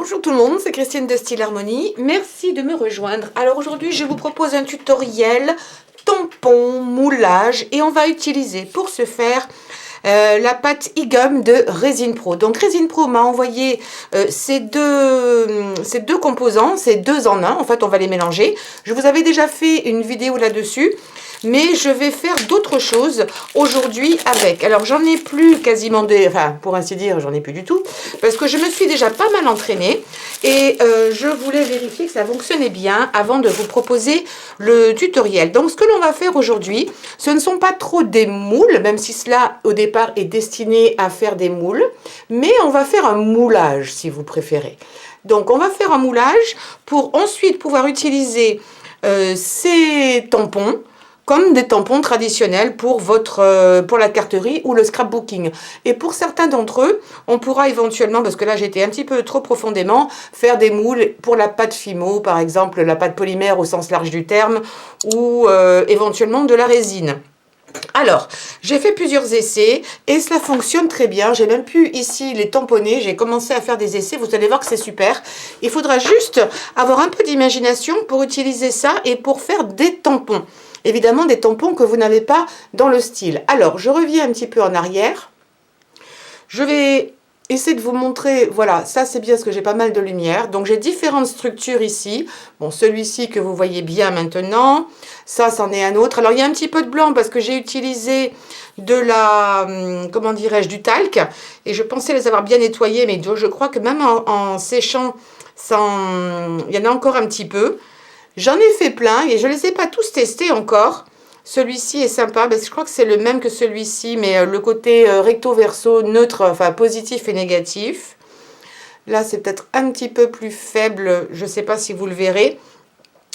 Bonjour tout le monde, c'est Christine de Style Harmonie. Merci de me rejoindre. Alors aujourd'hui, je vous propose un tutoriel tampon, moulage et on va utiliser pour ce faire la pâte e-gum de Resin Pro. Donc Resin Pro m'a envoyé ces deux composants, ces deux en un. En fait, on va les mélanger. Je vous avais déjà fait une vidéo là-dessus. Mais je vais faire d'autres choses aujourd'hui avec. Alors, j'en ai plus quasiment, enfin, pour ainsi dire, j'en ai plus du tout. Parce que je me suis déjà pas mal entraînée. Et je voulais vérifier que ça fonctionnait bien avant de vous proposer le tutoriel. Donc, ce que l'on va faire aujourd'hui, ce ne sont pas trop des moules, même si cela, au départ, est destiné à faire des moules. Mais on va faire un moulage, si vous préférez. Donc, on va faire un moulage pour ensuite pouvoir utiliser ces tampons comme des tampons traditionnels pour la carterie ou le scrapbooking. Et pour certains d'entre eux, on pourra éventuellement, parce que là j'étais un petit peu trop profondément, faire des moules pour la pâte Fimo, par exemple la pâte polymère au sens large du terme, ou éventuellement de la résine. Alors, j'ai fait plusieurs essais et cela fonctionne très bien. J'ai même pu ici les tamponner. J'ai commencé à faire des essais. Vous allez voir que c'est super. Il faudra juste avoir un peu d'imagination pour utiliser ça et pour faire des tampons. Évidemment, des tampons que vous n'avez pas dans le style. Alors, je reviens un petit peu en arrière. Je vais essayer de vous montrer, voilà, ça c'est bien parce que j'ai pas mal de lumière. Donc, j'ai différentes structures ici. Bon, celui-ci que vous voyez bien maintenant. Ça, c'en est un autre. Alors, il y a un petit peu de blanc parce que j'ai utilisé de la, comment dirais-je, du talc. Et je pensais les avoir bien nettoyés, mais je crois que même en séchant, il y en a encore un petit peu. J'en ai fait plein et je ne les ai pas tous testés encore. Celui-ci est sympa, parce que je crois que c'est le même que celui-ci, mais le côté recto-verso, neutre, enfin positif et négatif. Là, c'est peut-être un petit peu plus faible, je ne sais pas si vous le verrez.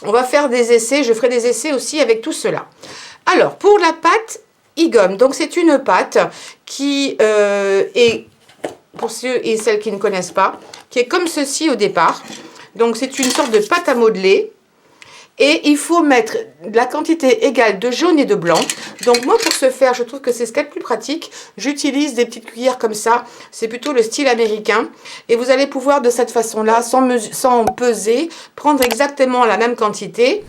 On va faire des essais, je ferai des essais aussi avec tout cela. Alors, pour la pâte e-gum, donc c'est une pâte qui est, pour ceux et celles qui ne connaissent pas, qui est comme ceci au départ. Donc, c'est une sorte de pâte à modeler. Et il faut mettre la quantité égale de jaune et de blanc. Donc moi, pour ce faire, je trouve que c'est ce qu'il y a de plus pratique. J'utilise des petites cuillères comme ça. C'est plutôt le style américain. Et vous allez pouvoir de cette façon-là, sans peser, prendre exactement la même quantité.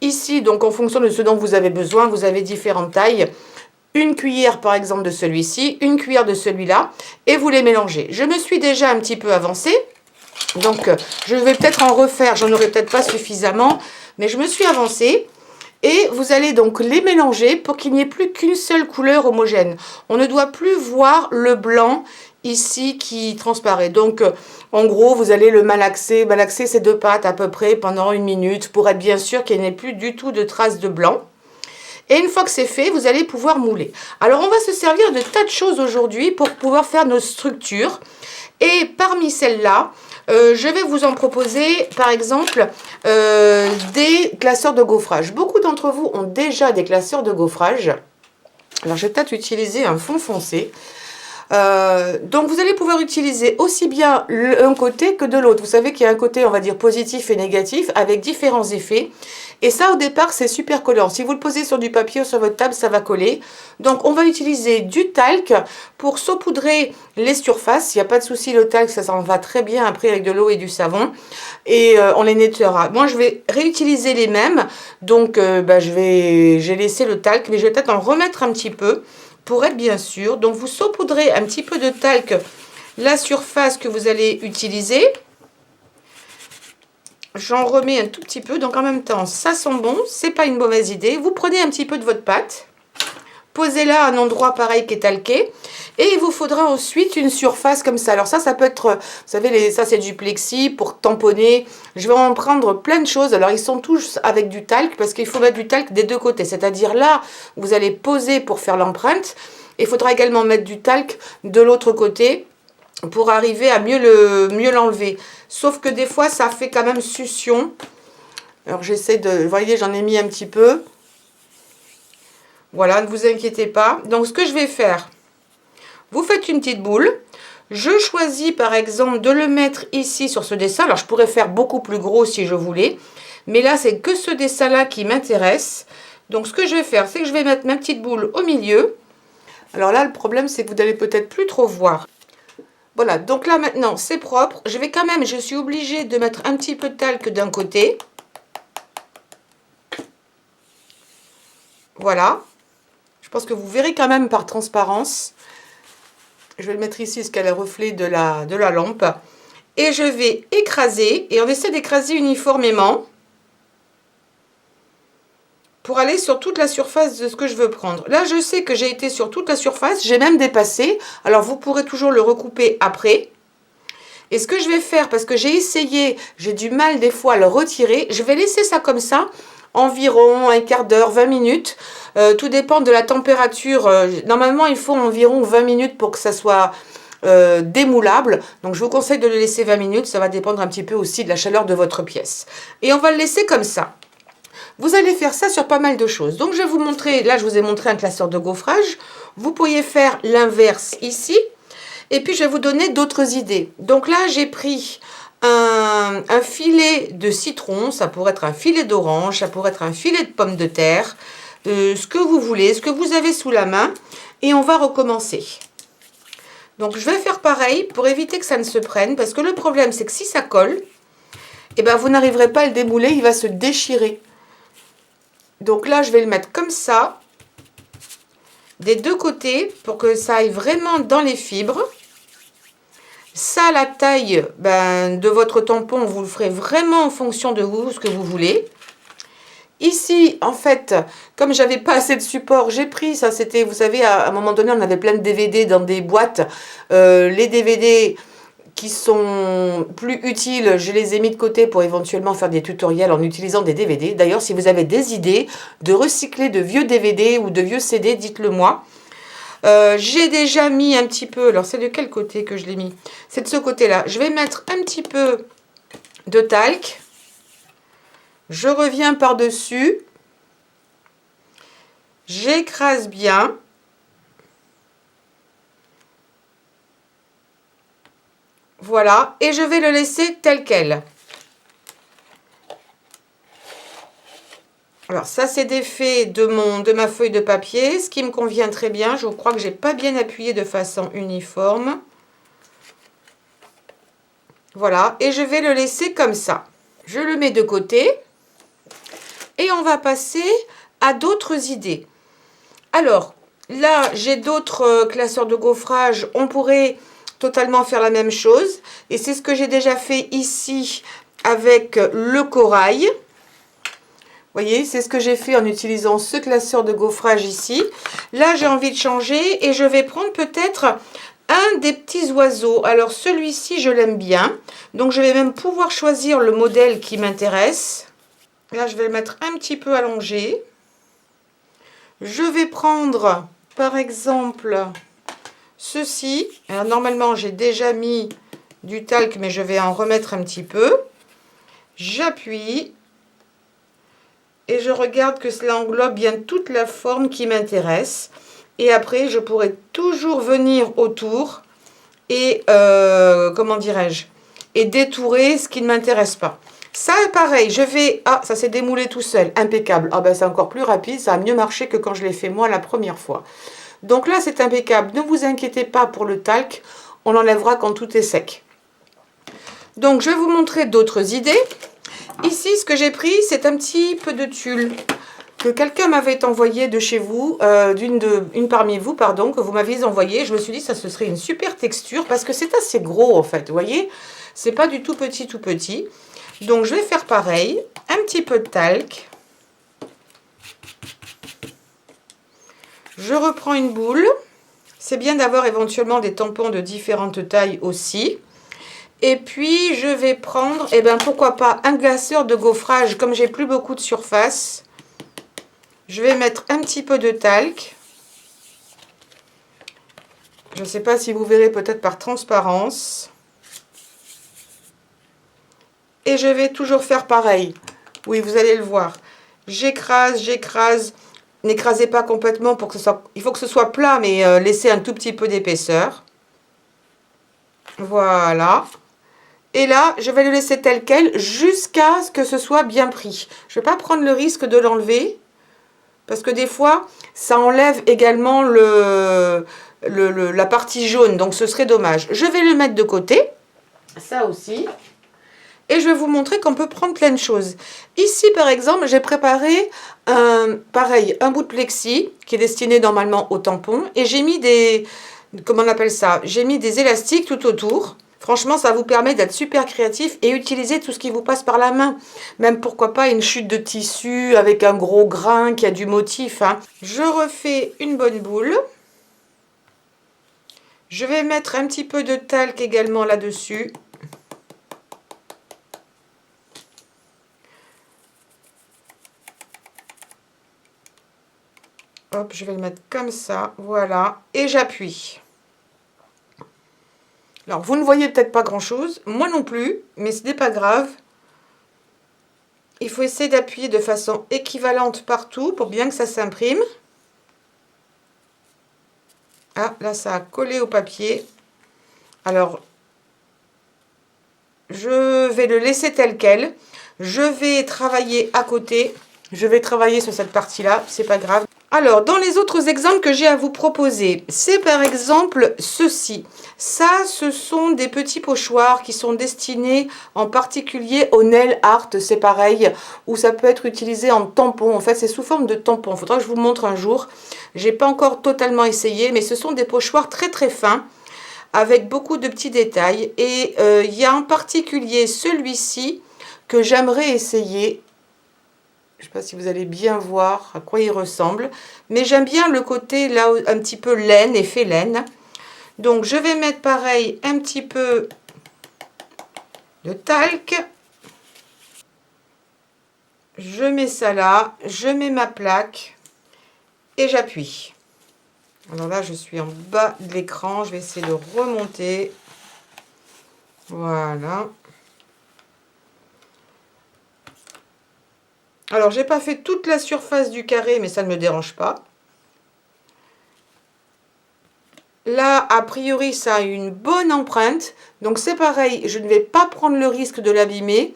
Ici, donc en fonction de ce dont vous avez besoin, vous avez différentes tailles. Une cuillère par exemple de celui-ci, une cuillère de celui-là. Et vous les mélangez. Je me suis déjà un petit peu avancée. Donc, je vais peut-être en refaire, j'en aurai peut-être pas suffisamment, mais je me suis avancée. Et vous allez donc les mélanger pour qu'il n'y ait plus qu'une seule couleur homogène. On ne doit plus voir le blanc ici qui transparaît. Donc, en gros, vous allez le malaxer ces deux pâtes à peu près pendant 1 minute pour être bien sûr qu'il n'y ait plus du tout de traces de blanc. Et une fois que c'est fait, vous allez pouvoir mouler. Alors, on va se servir de tas de choses aujourd'hui pour pouvoir faire nos structures. Et parmi celles-là, je vais vous en proposer, par exemple, des classeurs de gaufrage. Beaucoup d'entre vous ont déjà des classeurs de gaufrage. Alors, je vais peut-être utiliser un fond foncé. Donc, vous allez pouvoir utiliser aussi bien un côté que de l'autre. Vous savez qu'il y a un côté, on va dire, positif et négatif, avec différents effets. Et ça, au départ, c'est super collant. Si vous le posez sur du papier ou sur votre table, ça va coller. Donc, on va utiliser du talc pour saupoudrer les surfaces. Il n'y a pas de souci, le talc, ça s'en va très bien après avec de l'eau et du savon. Et on les nettoiera. Moi, je vais réutiliser les mêmes. Donc, j'ai laissé le talc, mais je vais peut-être en remettre un petit peu pour être bien sûr. Donc, vous saupoudrez un petit peu de talc la surface que vous allez utiliser. J'en remets un tout petit peu, donc en même temps, ça sent bon, c'est pas une mauvaise idée. Vous prenez un petit peu de votre pâte, posez-la à un endroit pareil qui est talqué, et il vous faudra ensuite une surface comme ça. Alors ça peut être, vous savez, ça c'est du plexi pour tamponner. Je vais en prendre plein de choses. Alors ils sont tous avec du talc, parce qu'il faut mettre du talc des deux côtés. C'est-à-dire là, vous allez poser pour faire l'empreinte. Il faudra également mettre du talc de l'autre côté, pour arriver à mieux l'enlever. Sauf que des fois, ça fait quand même succion. Alors, j'essaie de... Vous voyez, j'en ai mis un petit peu. Voilà, ne vous inquiétez pas. Donc, ce que je vais faire, vous faites une petite boule. Je choisis, par exemple, de le mettre ici sur ce dessin. Alors, je pourrais faire beaucoup plus gros si je voulais. Mais là, c'est que ce dessin-là qui m'intéresse. Donc, ce que je vais faire, c'est que je vais mettre ma petite boule au milieu. Alors là, le problème, c'est que vous n'allez peut-être plus trop voir. Voilà, donc là maintenant c'est propre. Je vais quand même, je suis obligée de mettre un petit peu de talc d'un côté. Voilà. Je pense que vous verrez quand même par transparence. Je vais le mettre ici, ce qu'elle a le reflet de la lampe. Et je vais écraser, et on essaie d'écraser uniformément pour aller sur toute la surface de ce que je veux prendre. Là, je sais que j'ai été sur toute la surface, j'ai même dépassé. Alors, vous pourrez toujours le recouper après. Et ce que je vais faire, parce que j'ai essayé, j'ai du mal des fois à le retirer, je vais laisser ça comme ça, environ un quart d'heure, 20 minutes. Tout dépend de la température. Normalement, il faut environ 20 minutes pour que ça soit démoulable. Donc, je vous conseille de le laisser 20 minutes. Ça va dépendre un petit peu aussi de la chaleur de votre pièce. Et on va le laisser comme ça. Vous allez faire ça sur pas mal de choses. Donc, je vais vous montrer, là, je vous ai montré un classeur de gaufrage. Vous pourriez faire l'inverse ici. Et puis, je vais vous donner d'autres idées. Donc là, j'ai pris un filet de citron. Ça pourrait être un filet d'orange. Ça pourrait être un filet de pommes de terre. Ce que vous voulez, ce que vous avez sous la main. Et on va recommencer. Donc, je vais faire pareil pour éviter que ça ne se prenne. Parce que le problème, c'est que si ça colle, eh ben, vous n'arriverez pas à le démouler. Il va se déchirer. Donc là, je vais le mettre comme ça. Des deux côtés pour que ça aille vraiment dans les fibres. Ça, la taille de votre tampon, vous le ferez vraiment en fonction de vous, ce que vous voulez. Ici, en fait, comme j'avais pas assez de support, j'ai pris, ça c'était, vous savez, à un moment donné, on avait plein de DVD dans des boîtes. Les DVD qui sont plus utiles, je les ai mis de côté pour éventuellement faire des tutoriels en utilisant des DVD. D'ailleurs, si vous avez des idées de recycler de vieux DVD ou de vieux CD, dites-le moi. J'ai déjà mis un petit peu, alors c'est de quel côté que je l'ai mis? C'est de ce côté-là. Je vais mettre un petit peu de talc. Je reviens par-dessus. J'écrase bien. Voilà, et je vais le laisser tel quel. Alors ça c'est des faits de ma feuille de papier, ce qui me convient très bien. Je crois que j'ai pas bien appuyé de façon uniforme. Voilà, et je vais le laisser comme ça. Je le mets de côté et on va passer à d'autres idées. Alors là j'ai d'autres classeurs de gaufrage. On pourrait totalement faire la même chose et c'est ce que j'ai déjà fait ici avec le corail. Vous voyez, c'est ce que j'ai fait en utilisant ce classeur de gaufrage ici. Là, j'ai envie de changer et je vais prendre peut-être un des petits oiseaux. Alors, celui-ci, je l'aime bien. Donc, je vais même pouvoir choisir le modèle qui m'intéresse. Là, je vais le mettre un petit peu allongé. Je vais prendre, par exemple, ceci. Alors, normalement, j'ai déjà mis du talc, mais je vais en remettre un petit peu. J'appuie. Et je regarde que cela englobe bien toute la forme qui m'intéresse. Et après, je pourrai toujours venir autour et, comment dirais-je, et détourer ce qui ne m'intéresse pas. Ça, pareil, je vais... Ah, ça s'est démoulé tout seul, impeccable. Ah ben, c'est encore plus rapide, ça a mieux marché que quand je l'ai fait moi la première fois. Donc là, c'est impeccable. Ne vous inquiétez pas pour le talc, on l'enlèvera quand tout est sec. Donc, je vais vous montrer d'autres idées. Ici, ce que j'ai pris, c'est un petit peu de tulle que quelqu'un m'avait envoyé de chez vous, une parmi vous, pardon, que vous m'aviez envoyé. Je me suis dit, ça ce serait une super texture parce que c'est assez gros en fait, vous voyez. C'est pas du tout petit, tout petit. Donc, je vais faire pareil, un petit peu de talc. Je reprends une boule. C'est bien d'avoir éventuellement des tampons de différentes tailles aussi. Et puis, je vais prendre, eh ben, pourquoi pas, un glaceur de gaufrage. Comme j'ai plus beaucoup de surface, je vais mettre un petit peu de talc. Je ne sais pas si vous verrez peut-être par transparence. Et je vais toujours faire pareil. Oui, vous allez le voir. J'écrase, j'écrase. N'écrasez pas complètement pour que ce soit... Il faut que ce soit plat, mais laissez un tout petit peu d'épaisseur. Voilà. Et là, je vais le laisser tel quel jusqu'à ce que ce soit bien pris. Je ne vais pas prendre le risque de l'enlever. Parce que des fois, ça enlève également la partie jaune, donc ce serait dommage. Je vais le mettre de côté, ça aussi. Et je vais vous montrer qu'on peut prendre plein de choses. Ici, par exemple, j'ai préparé un bout de plexi qui est destiné normalement au tampon. Et j'ai mis des, comment on appelle ça? J'ai mis des élastiques tout autour. Franchement, ça vous permet d'être super créatif et utiliser tout ce qui vous passe par la main. Même pourquoi pas une chute de tissu avec un gros grain qui a du motif. Hein. Je refais une bonne boule. Je vais mettre un petit peu de talc également là-dessus. Hop, je vais le mettre comme ça, voilà, et j'appuie. Alors, vous ne voyez peut-être pas grand-chose, moi non plus, mais ce n'est pas grave. Il faut essayer d'appuyer de façon équivalente partout pour bien que ça s'imprime. Ah, là, ça a collé au papier. Alors, je vais le laisser tel quel. Je vais travailler à côté. Je vais travailler sur cette partie-là, c'est pas grave. Alors, dans les autres exemples que j'ai à vous proposer, c'est par exemple ceci. Ça, ce sont des petits pochoirs qui sont destinés en particulier au nail art, c'est pareil, ou ça peut être utilisé en tampon. En fait, c'est sous forme de tampon. Il faudra que je vous montre un jour. J'ai pas encore totalement essayé, mais ce sont des pochoirs très très fins, avec beaucoup de petits détails. Et il y a en particulier celui-ci que j'aimerais essayer. Je ne sais pas si vous allez bien voir à quoi il ressemble. Mais j'aime bien le côté là un petit peu laine, effet laine. Donc je vais mettre pareil un petit peu de talc. Je mets ça là. Je mets ma plaque. Et j'appuie. Alors là je suis en bas de l'écran. Je vais essayer de remonter. Voilà. Alors, j'ai pas fait toute la surface du carré, mais ça ne me dérange pas. Là, a priori, ça a une bonne empreinte. Donc, c'est pareil, je ne vais pas prendre le risque de l'abîmer.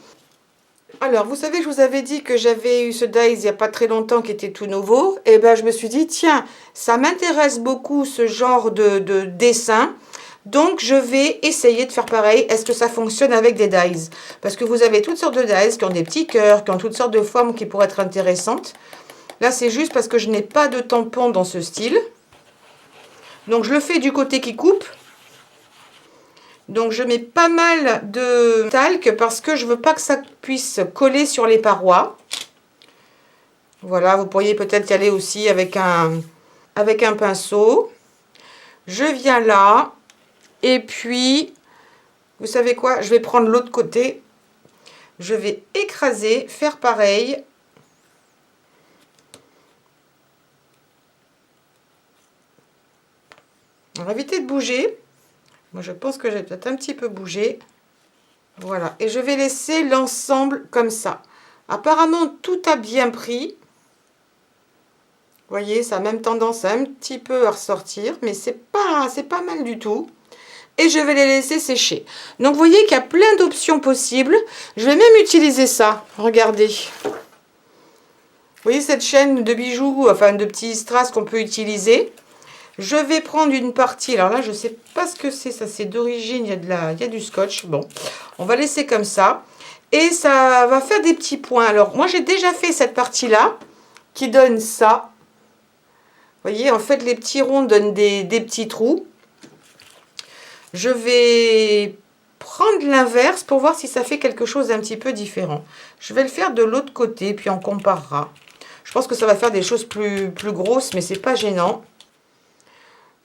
Alors, vous savez, je vous avais dit que j'avais eu ce dies il n'y a pas très longtemps qui était tout nouveau. Et ben, je me suis dit, tiens, ça m'intéresse beaucoup ce genre de dessin. Donc, je vais essayer de faire pareil. Est-ce que ça fonctionne avec des dies? Parce que vous avez toutes sortes de dies qui ont des petits cœurs, qui ont toutes sortes de formes qui pourraient être intéressantes. Là, c'est juste parce que je n'ai pas de tampon dans ce style. Donc, je le fais du côté qui coupe. Donc, je mets pas mal de talc parce que je veux pas que ça puisse coller sur les parois. Voilà, vous pourriez peut-être y aller aussi avec un pinceau. Je viens là. Et puis, vous savez quoi? Je vais prendre l'autre côté. Je vais écraser, faire pareil. On va éviter de bouger. Moi, je pense que j'ai peut-être un petit peu bougé. Voilà. Et je vais laisser l'ensemble comme ça. Apparemment, tout a bien pris. Vous voyez, ça a même tendance un petit peu à ressortir. Mais c'est pas mal du tout. Et je vais les laisser sécher. Donc, vous voyez qu'il y a plein d'options possibles. Je vais même utiliser ça. Regardez. Vous voyez cette chaîne de bijoux, enfin de petits strass qu'on peut utiliser. Je vais prendre une partie. Alors là, je ne sais pas ce que c'est. Ça, c'est d'origine. Il y a du scotch. Bon, on va laisser comme ça. Et ça va faire des petits points. Alors, moi, j'ai déjà fait cette partie-là qui donne ça. Vous voyez, en fait, les petits ronds donnent des petits trous. Je vais prendre l'inverse pour voir si ça fait quelque chose d'un petit peu différent. Je vais le faire de l'autre côté, puis on comparera. Je pense que ça va faire des choses plus grosses, mais c'est pas gênant.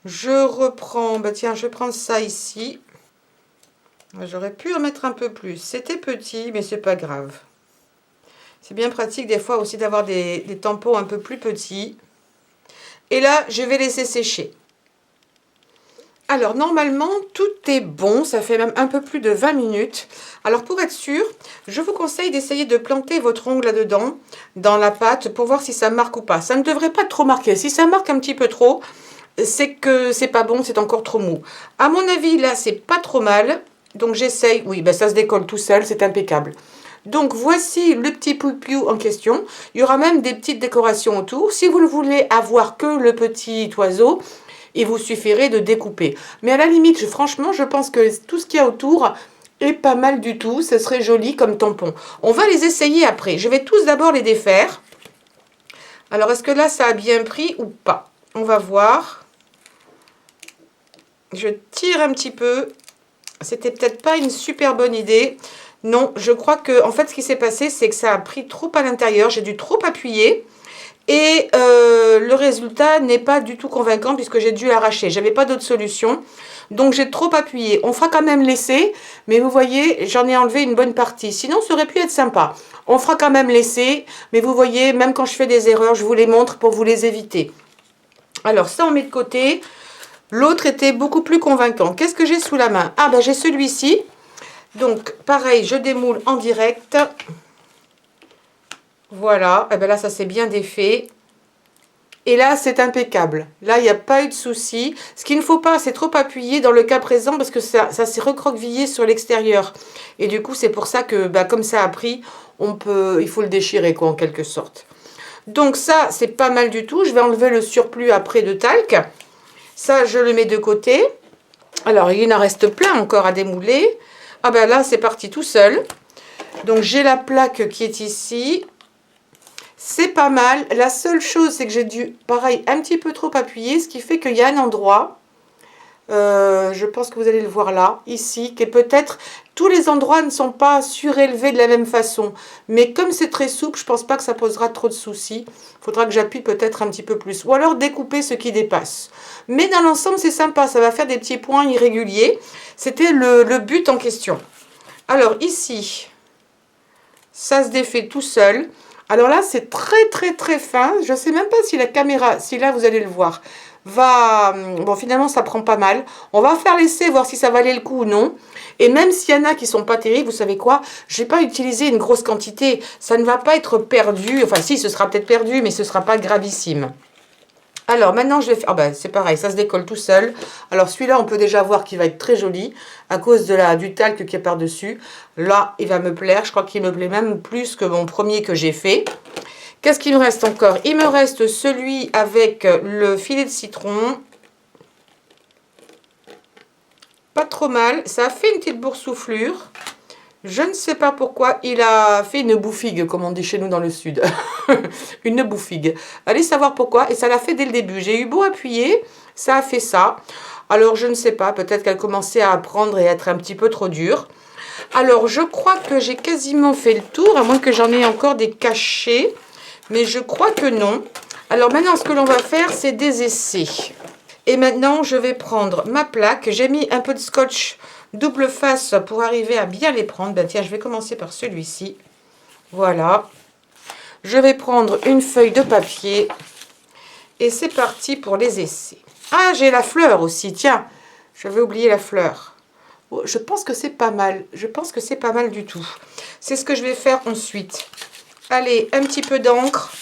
Je reprends, bah tiens, je vais prendre ça ici. J'aurais pu en mettre un peu plus. C'était petit, mais c'est pas grave. C'est bien pratique des fois aussi d'avoir des tampons un peu plus petits. Et là, je vais laisser sécher. Alors, normalement, tout est bon. Ça fait même un peu plus de 20 minutes. Alors, pour être sûr, je vous conseille d'essayer de planter votre ongle là-dedans, dans la pâte, pour voir si ça marque ou pas. Ça ne devrait pas trop marquer. Si ça marque un petit peu trop, c'est que c'est pas bon, c'est encore trop mou. À mon avis, là, c'est pas trop mal. Donc, j'essaye. Oui, ben, ça se décolle tout seul, c'est impeccable. Donc, voici le petit poupiou en question. Il y aura même des petites décorations autour. Si vous ne voulez avoir que le petit oiseau, Il vous suffirait de découper. Mais à la limite, franchement, je pense que tout ce qu'il y a autour est pas mal du tout. Ce serait joli comme tampon. On va les essayer après. Je vais tous d'abord les défaire. Alors, est-ce que là, ça a bien pris ou pas? On va voir. Je tire un petit peu. C'était peut-être pas une super bonne idée. Non, je crois que, en fait, ce qui s'est passé, c'est que ça a pris trop à l'intérieur. J'ai dû trop appuyer. Et le résultat n'est pas du tout convaincant puisque j'ai dû l'arracher. J'avais pas d'autre solution. Donc, j'ai trop appuyé. On fera quand même l'essai. Mais vous voyez, j'en ai enlevé une bonne partie. Sinon, ça aurait pu être sympa. On fera quand même l'essai. Mais vous voyez, même quand je fais des erreurs, je vous les montre pour vous les éviter. Alors, ça, on met de côté. L'autre était beaucoup plus convaincant. Qu'est-ce que j'ai sous la main? Ah, ben, j'ai celui-ci. Donc, pareil, je démoule en direct. Voilà. Et ben là, ça s'est bien défait. Et là, c'est impeccable. Là, il n'y a pas eu de souci. Ce qu'il ne faut pas, c'est trop appuyer dans le cas présent parce que ça s'est recroquevillé sur l'extérieur. Et du coup, c'est pour ça que, bah, comme ça a pris, il faut le déchirer, quoi, en quelque sorte. Donc ça, c'est pas mal du tout. Je vais enlever le surplus après de talc. Ça, je le mets de côté. Alors, il en reste plein encore à démouler. Ah ben là, c'est parti tout seul. Donc, j'ai la plaque qui est ici. C'est pas mal. La seule chose, c'est que j'ai dû, pareil, un petit peu trop appuyer, ce qui fait qu'il y a un endroit, je pense que vous allez le voir là, ici, qui est peut-être, tous les endroits ne sont pas surélevés de la même façon. Mais comme c'est très souple, je pense pas que ça posera trop de soucis. Il faudra que j'appuie peut-être un petit peu plus. Ou alors découper ce qui dépasse. Mais dans l'ensemble, c'est sympa. Ça va faire des petits points irréguliers. C'était le but en question. Alors ici, ça se défait tout seul. Alors là, c'est très très très fin. Je ne sais même pas si la caméra, si là vous allez le voir, va... Bon, finalement, ça prend pas mal. On va faire l'essai, voir si ça valait le coup ou non. Et même s'il y en a qui sont pas terribles, vous savez quoi? Je vais pas utiliser une grosse quantité. Ça ne va pas être perdu. Enfin, si, ce sera peut-être perdu, mais ce ne sera pas gravissime. Alors, maintenant, je vais faire... Ah ben, c'est pareil, ça se décolle tout seul. Alors, celui-là, on peut déjà voir qu'il va être très joli à cause de du talc qui est par-dessus. Là, il va me plaire. Je crois qu'il me plaît même plus que mon premier que j'ai fait. Qu'est-ce qu'il me reste encore? Il me reste celui avec le filet de citron. Pas trop mal. Ça a fait une petite boursouflure. Je ne sais pas pourquoi il a fait une bouffigue, comme on dit chez nous dans le sud. Une bouffigue. Allez savoir pourquoi. Et ça l'a fait dès le début. J'ai eu beau appuyer, ça a fait ça. Alors, je ne sais pas. Peut-être qu'elle commençait à prendre et à être un petit peu trop dure. Alors, je crois que j'ai quasiment fait le tour, à moins que j'en ai encore des cachés. Mais je crois que non. Alors, maintenant, ce que l'on va faire, c'est des essais. Et maintenant, je vais prendre ma plaque. J'ai mis un peu de scotch double face pour arriver à bien les prendre. Ben tiens, je vais commencer par celui-ci. Voilà. Je vais prendre une feuille de papier. Et c'est parti pour les essais. Ah, j'ai la fleur aussi. Tiens, j'avais oublié la fleur. Oh, je pense que c'est pas mal. Je pense que c'est pas mal du tout. C'est ce que je vais faire ensuite. Allez, un petit peu d'encre.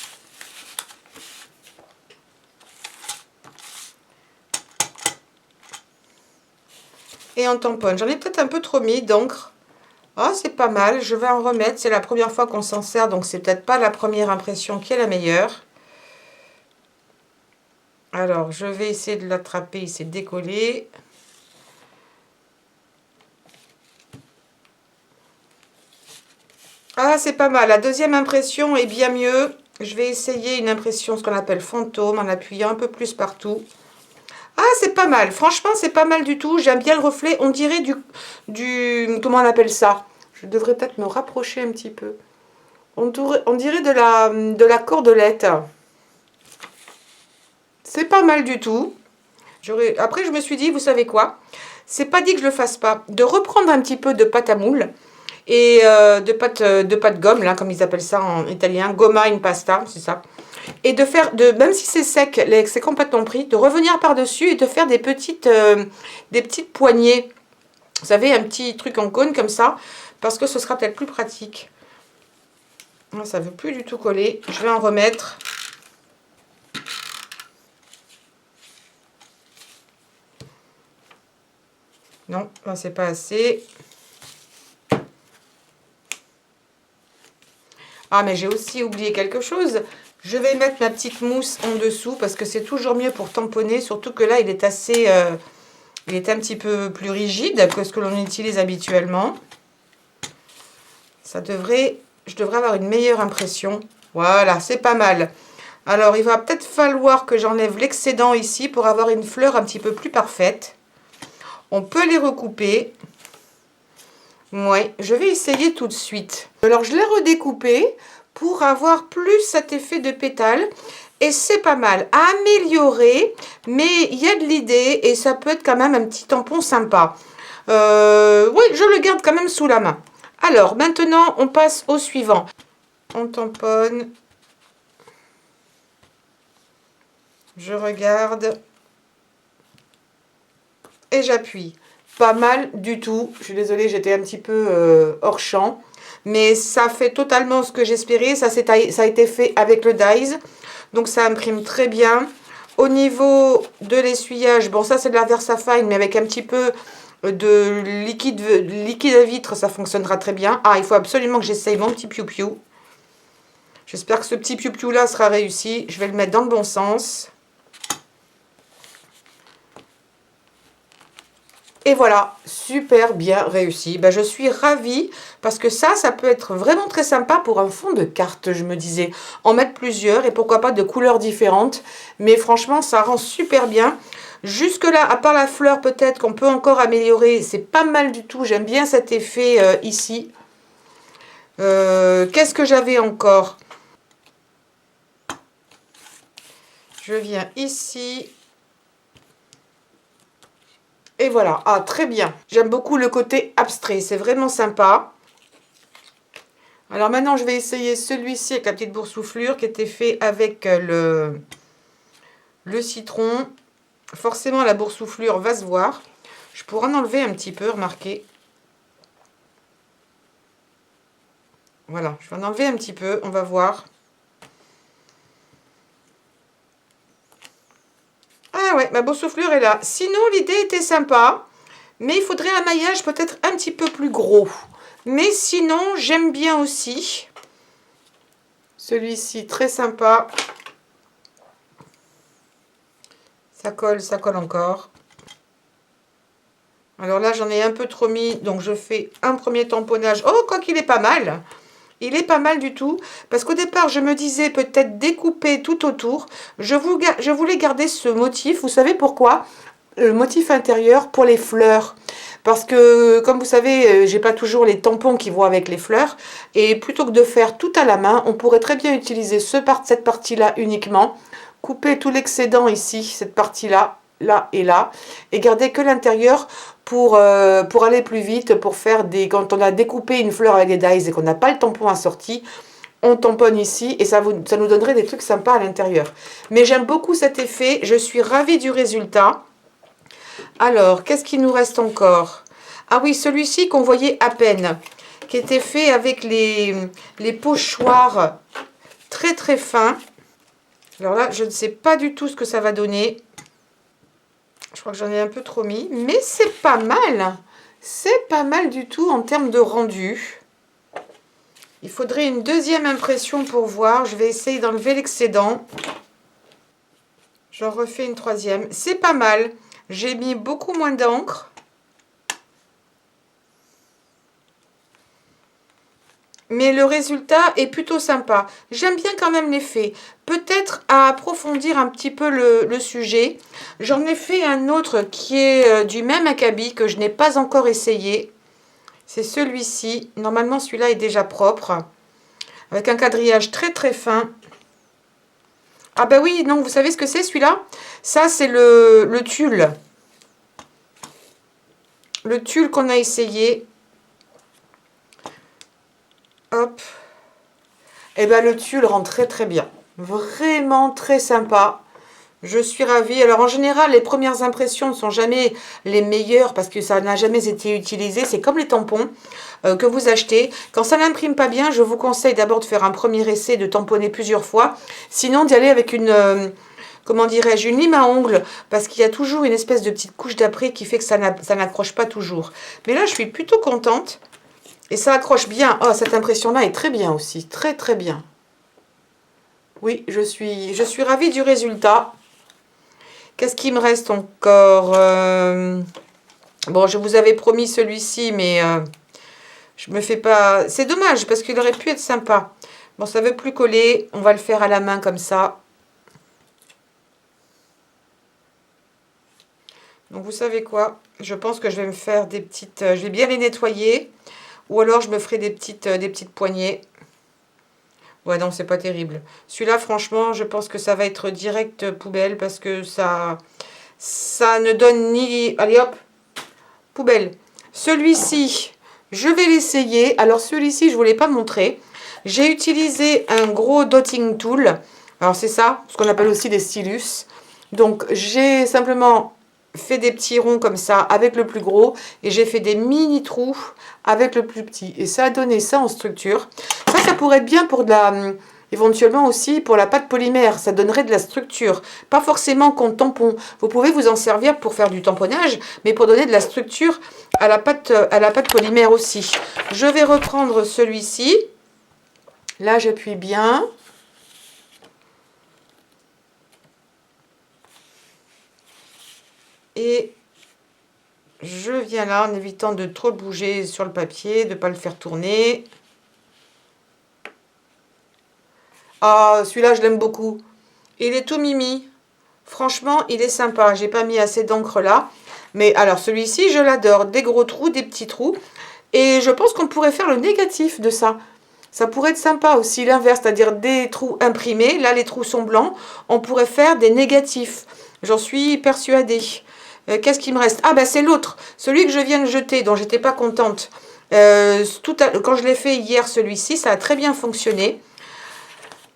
Et on tamponne. J'en ai peut-être un peu trop mis d'encre. Ah, c'est pas mal. Je vais en remettre. C'est la première fois qu'on s'en sert, donc c'est peut-être pas la première impression qui est la meilleure. Alors, je vais essayer de l'attraper. Il s'est décollé. Ah, c'est pas mal. La deuxième impression est bien mieux. Je vais essayer une impression, ce qu'on appelle fantôme, en appuyant un peu plus partout. Ah, c'est pas mal. Franchement, c'est pas mal du tout. J'aime bien le reflet. On dirait comment on appelle ça? Je devrais peut-être me rapprocher un petit peu. On dirait de la cordelette. C'est pas mal du tout. Après, je me suis dit, vous savez quoi? C'est pas dit que je le fasse pas. De reprendre un petit peu de pâte à moule et de pâte gomme, là, comme ils appellent ça en italien. Gomma in pasta, c'est ça. Et de faire, même si c'est sec, c'est complètement pris, de revenir par-dessus et de faire des petites poignées. Vous savez, un petit truc en cône comme ça, parce que ce sera peut-être plus pratique. Ça ne veut plus du tout coller. Je vais en remettre. Non, là, c'est pas assez. Ah, mais j'ai aussi oublié quelque chose. Je vais mettre ma petite mousse en dessous parce que c'est toujours mieux pour tamponner. Surtout que là, il est assez... il est un petit peu plus rigide que ce que l'on utilise habituellement. Ça devrait... Je devrais avoir une meilleure impression. Voilà, c'est pas mal. Alors, il va peut-être falloir que j'enlève l'excédent ici pour avoir une fleur un petit peu plus parfaite. On peut les recouper. Ouais, je vais essayer tout de suite. Alors, je l'ai redécoupé pour avoir plus cet effet de pétale. Et c'est pas mal. À améliorer, mais il y a de l'idée et ça peut être quand même un petit tampon sympa. Oui, je le garde quand même sous la main. Alors, maintenant, on passe au suivant. On tamponne. Je regarde. Et j'appuie. Pas mal du tout. Je suis désolée, j'étais un petit peu hors champ. Mais ça fait totalement ce que j'espérais. Ça a été fait avec le Dies. Donc ça imprime très bien. Au niveau de l'essuyage, bon ça c'est de la VersaFine, mais avec un petit peu de liquide à vitre, ça fonctionnera très bien. Ah, il faut absolument que j'essaye mon petit piou-piou. J'espère que ce petit piou-piou là sera réussi. Je vais le mettre dans le bon sens. Et voilà, super bien réussi. Ben, je suis ravie parce que ça peut être vraiment très sympa pour un fond de carte, je me disais. En mettre plusieurs et pourquoi pas de couleurs différentes. Mais franchement, ça rend super bien. Jusque là, à part la fleur peut-être qu'on peut encore améliorer, c'est pas mal du tout. J'aime bien cet effet ici. Qu'est-ce que j'avais encore? Je viens ici. Et voilà, ah très bien. J'aime beaucoup le côté abstrait, c'est vraiment sympa. Alors maintenant, je vais essayer celui-ci avec la petite boursouflure qui était fait avec le citron. Forcément, la boursouflure va se voir. Je pourrais en enlever un petit peu, remarquez. Voilà, je vais en enlever un petit peu, on va voir. Ah ouais, ma boursouflure est là. Sinon, l'idée était sympa, mais il faudrait un maillage peut-être un petit peu plus gros. Mais sinon, j'aime bien aussi. Celui-ci, très sympa. Ça colle encore. Alors là, j'en ai un peu trop mis, donc je fais un premier tamponnage. Oh, quoi qu'il est pas mal. Il est pas mal du tout, parce qu'au départ, je me disais peut-être découper tout autour. Je voulais garder ce motif, vous savez pourquoi? Le motif intérieur pour les fleurs. Parce que, comme vous savez, j'ai pas toujours les tampons qui vont avec les fleurs. Et plutôt que de faire tout à la main, on pourrait très bien utiliser cette partie-là uniquement. Couper tout l'excédent ici, cette partie-là, là et là. Et garder que l'intérieur pour aller plus vite, pour faire quand on a découpé une fleur avec des dies et qu'on n'a pas le tampon assorti, on tamponne ici et ça nous donnerait des trucs sympas à l'intérieur. Mais j'aime beaucoup cet effet, je suis ravie du résultat. Alors, qu'est-ce qu'il nous reste encore? Ah oui, celui-ci qu'on voyait à peine, qui était fait avec les pochoirs très très fins. Alors là, je ne sais pas du tout ce que ça va donner. Je crois que j'en ai un peu trop mis, mais c'est pas mal. C'est pas mal du tout en termes de rendu. Il faudrait une deuxième impression pour voir. Je vais essayer d'enlever l'excédent. J'en refais une troisième. C'est pas mal. J'ai mis beaucoup moins d'encre. Mais le résultat est plutôt sympa. J'aime bien quand même l'effet. Peut-être à approfondir un petit peu le sujet. J'en ai fait un autre qui est du même acabit que je n'ai pas encore essayé. C'est celui-ci. Normalement, celui-là est déjà propre. Avec un quadrillage très très fin. Ah bah oui, non, vous savez ce que c'est celui-là? Ça, c'est le tulle. Le tulle qu'on a essayé. Hop. Et bien le tulle rend très très bien. Vraiment très sympa. Je suis ravie. Alors en général, les premières impressions ne sont jamais les meilleures parce que ça n'a jamais été utilisé. C'est comme les tampons que vous achetez. Quand ça n'imprime pas bien, je vous conseille d'abord de faire un premier essai, de tamponner plusieurs fois. Sinon d'y aller avec une, comment dirais-je, une lime à ongles. Parce qu'il y a toujours une espèce de petite couche d'après qui fait que ça n'accroche pas toujours. Mais là, je suis plutôt contente. Et ça accroche bien. Oh, cette impression-là est très bien aussi. Très, très bien. Oui, je suis ravie du résultat. Qu'est-ce qu'il me reste encore? Bon, je vous avais promis celui-ci, mais je me fais pas... C'est dommage, parce qu'il aurait pu être sympa. Bon, ça veut plus coller. On va le faire à la main comme ça. Donc, vous savez quoi? Je pense que je vais me faire des petites... je vais bien les nettoyer. Ou alors, je me ferai des petites poignées. Ouais, non, c'est pas terrible. Celui-là, franchement, je pense que ça va être direct poubelle parce que ça ne donne ni... Allez, hop, poubelle. Celui-ci, je vais l'essayer. Alors, celui-ci, je ne vous l'ai pas montré. J'ai utilisé un gros dotting tool. Alors, c'est ça, ce qu'on appelle aussi des stylus. Donc, j'ai simplement fait des petits ronds comme ça avec le plus gros. Et j'ai fait des mini trous avec le plus petit. Et ça a donné ça en structure. Ça pourrait être bien pour de la... éventuellement aussi pour la pâte polymère, ça donnerait de la structure. Pas forcément contre tampon. Vous pouvez vous en servir pour faire du tamponnage, mais pour donner de la structure à la pâte polymère aussi. Je vais reprendre celui-ci. Là, j'appuie bien. Et je viens là en évitant de trop le bouger sur le papier, de ne pas le faire tourner. Ah, celui-là, je l'aime beaucoup. Il est tout mimi. Franchement, il est sympa. J'ai pas mis assez d'encre là. Mais alors, celui-ci, je l'adore. Des gros trous, des petits trous. Et je pense qu'on pourrait faire le négatif de ça. Ça pourrait être sympa aussi, l'inverse, c'est-à-dire des trous imprimés. Là, les trous sont blancs. On pourrait faire des négatifs. J'en suis persuadée. Qu'est-ce qui me reste? Ah, bah c'est l'autre. Celui que je viens de jeter, dont j'étais pas contente. Quand je l'ai fait hier, celui-ci, ça a très bien fonctionné.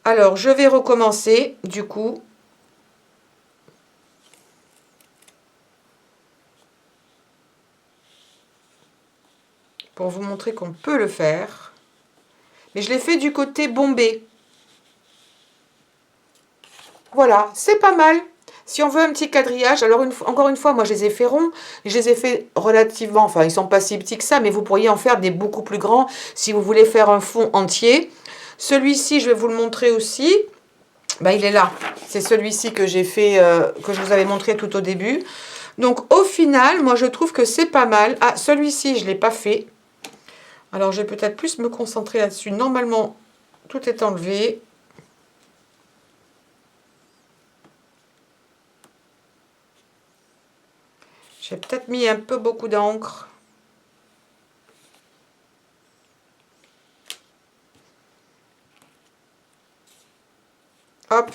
Alors, je vais recommencer, du coup. Pour vous montrer qu'on peut le faire. Mais je l'ai fait du côté bombé. Voilà, c'est pas mal. Si on veut un petit quadrillage, alors encore une fois, moi je les ai fait ronds. Je les ai fait relativement, enfin ils sont pas si petits que ça, mais vous pourriez en faire des beaucoup plus grands si vous voulez faire un fond entier. Celui-ci, je vais vous le montrer aussi. Bah, il est là. C'est celui-ci que j'ai fait, que je vous avais montré tout au début. Donc au final, moi je trouve que c'est pas mal. Ah, celui-ci, je ne l'ai pas fait. Alors, je vais peut-être plus me concentrer là-dessus. Normalement, tout est enlevé. J'ai peut-être mis un peu beaucoup d'encre. Hop.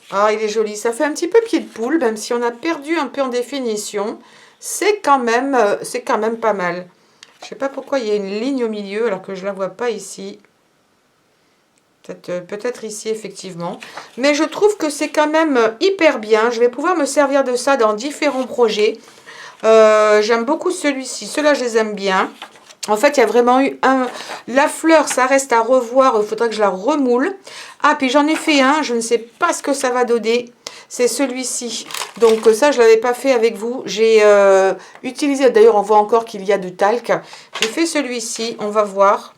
Ah, il est joli. Ça fait un petit peu pied de poule, même si on a perdu un peu en définition. C'est quand même pas mal. Je ne sais pas pourquoi il y a une ligne au milieu, alors que je ne la vois pas ici. Peut-être ici, effectivement. Mais je trouve que c'est quand même hyper bien. Je vais pouvoir me servir de ça dans différents projets. J'aime beaucoup celui-ci. Ceux-là, je les aime bien. En fait, il y a vraiment eu un... La fleur, ça reste à revoir. Il faudrait que je la remoule. Ah, puis j'en ai fait un. Je ne sais pas ce que ça va donner. C'est celui-ci. Donc ça, je ne l'avais pas fait avec vous. J'ai utilisé... D'ailleurs, on voit encore qu'il y a du talc. J'ai fait celui-ci. On va voir.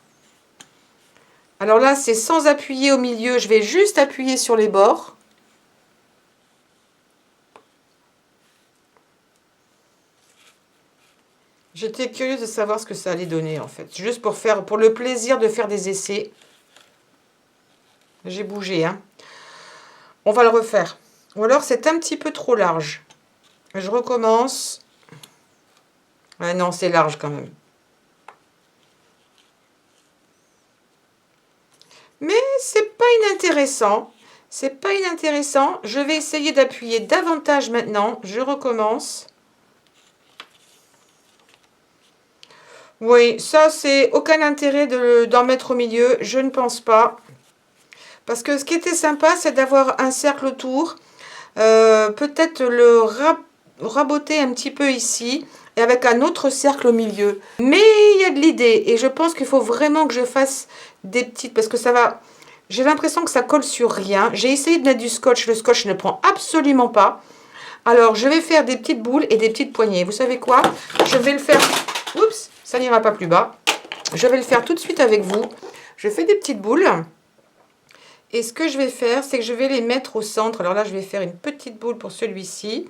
Alors là, c'est sans appuyer au milieu. Je vais juste appuyer sur les bords. J'étais curieuse de savoir ce que ça allait donner, en fait. Juste pour le plaisir de faire des essais. J'ai bougé, hein. On va le refaire. Ou alors, c'est un petit peu trop large. Je recommence. Ah non, c'est large quand même. Mais c'est pas inintéressant. C'est pas inintéressant. Je vais essayer d'appuyer davantage maintenant. Je recommence. Oui, ça, c'est aucun intérêt d'en mettre au milieu. Je ne pense pas. Parce que ce qui était sympa, c'est d'avoir un cercle autour. Peut-être le raboter un petit peu ici. Et avec un autre cercle au milieu. Mais il y a de l'idée. Et je pense qu'il faut vraiment que je fasse des petites... Parce que ça va... J'ai l'impression que ça colle sur rien. J'ai essayé de mettre du scotch. Le scotch ne prend absolument pas. Alors, je vais faire des petites boules et des petites poignées. Vous savez quoi? Je vais le faire... Oups, ça n'ira pas plus bas. Je vais le faire tout de suite avec vous. Je fais des petites boules. Et ce que je vais faire, c'est que je vais les mettre au centre. Alors là, je vais faire une petite boule pour celui-ci.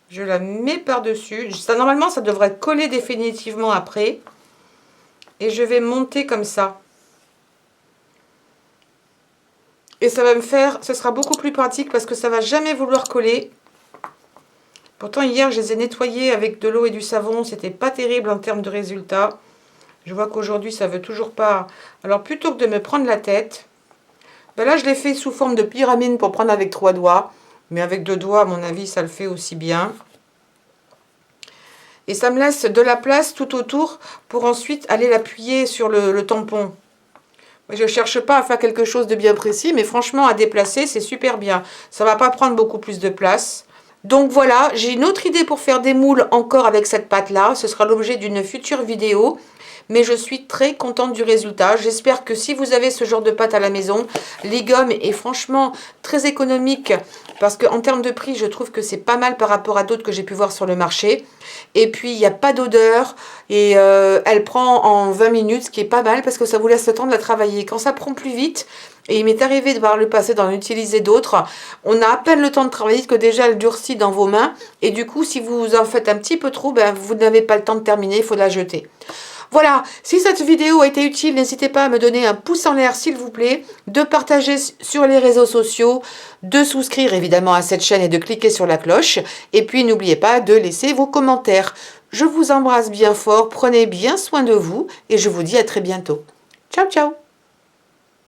Je la mets par-dessus. Normalement, ça devrait coller définitivement après. Et je vais monter comme ça. Et ça va me faire, ce sera beaucoup plus pratique parce que ça va jamais vouloir coller. Pourtant, hier, je les ai nettoyés avec de l'eau et du savon. C'était pas terrible en termes de résultats. Je vois qu'aujourd'hui, ça veut toujours pas. Alors, plutôt que de me prendre la tête, ben là, je l'ai fait sous forme de pyramide pour prendre avec 3 doigts. Mais avec 2 doigts, à mon avis, ça le fait aussi bien. Et ça me laisse de la place tout autour pour ensuite aller l'appuyer sur le tampon. Je ne cherche pas à faire quelque chose de bien précis, mais franchement, à déplacer, c'est super bien. Ça ne va pas prendre beaucoup plus de place. Donc voilà, j'ai une autre idée pour faire des moules encore avec cette pâte-là. Ce sera l'objet d'une future vidéo. Mais je suis très contente du résultat. J'espère que si vous avez ce genre de pâte à la maison, Legom est franchement très économique parce qu'en termes de prix, je trouve que c'est pas mal par rapport à d'autres que j'ai pu voir sur le marché. Et puis, il n'y a pas d'odeur et elle prend en 20 minutes, ce qui est pas mal parce que ça vous laisse le temps de la travailler. Quand ça prend plus vite, et il m'est arrivé de voir le passé d'en utiliser d'autres, on a à peine le temps de travailler que déjà elle durcit dans vos mains. Et du coup, si vous en faites un petit peu trop, ben, vous n'avez pas le temps de terminer, il faut la jeter. Voilà, si cette vidéo a été utile, n'hésitez pas à me donner un pouce en l'air s'il vous plaît, de partager sur les réseaux sociaux, de souscrire évidemment à cette chaîne et de cliquer sur la cloche. Et puis n'oubliez pas de laisser vos commentaires. Je vous embrasse bien fort, prenez bien soin de vous et je vous dis à très bientôt. Ciao, ciao!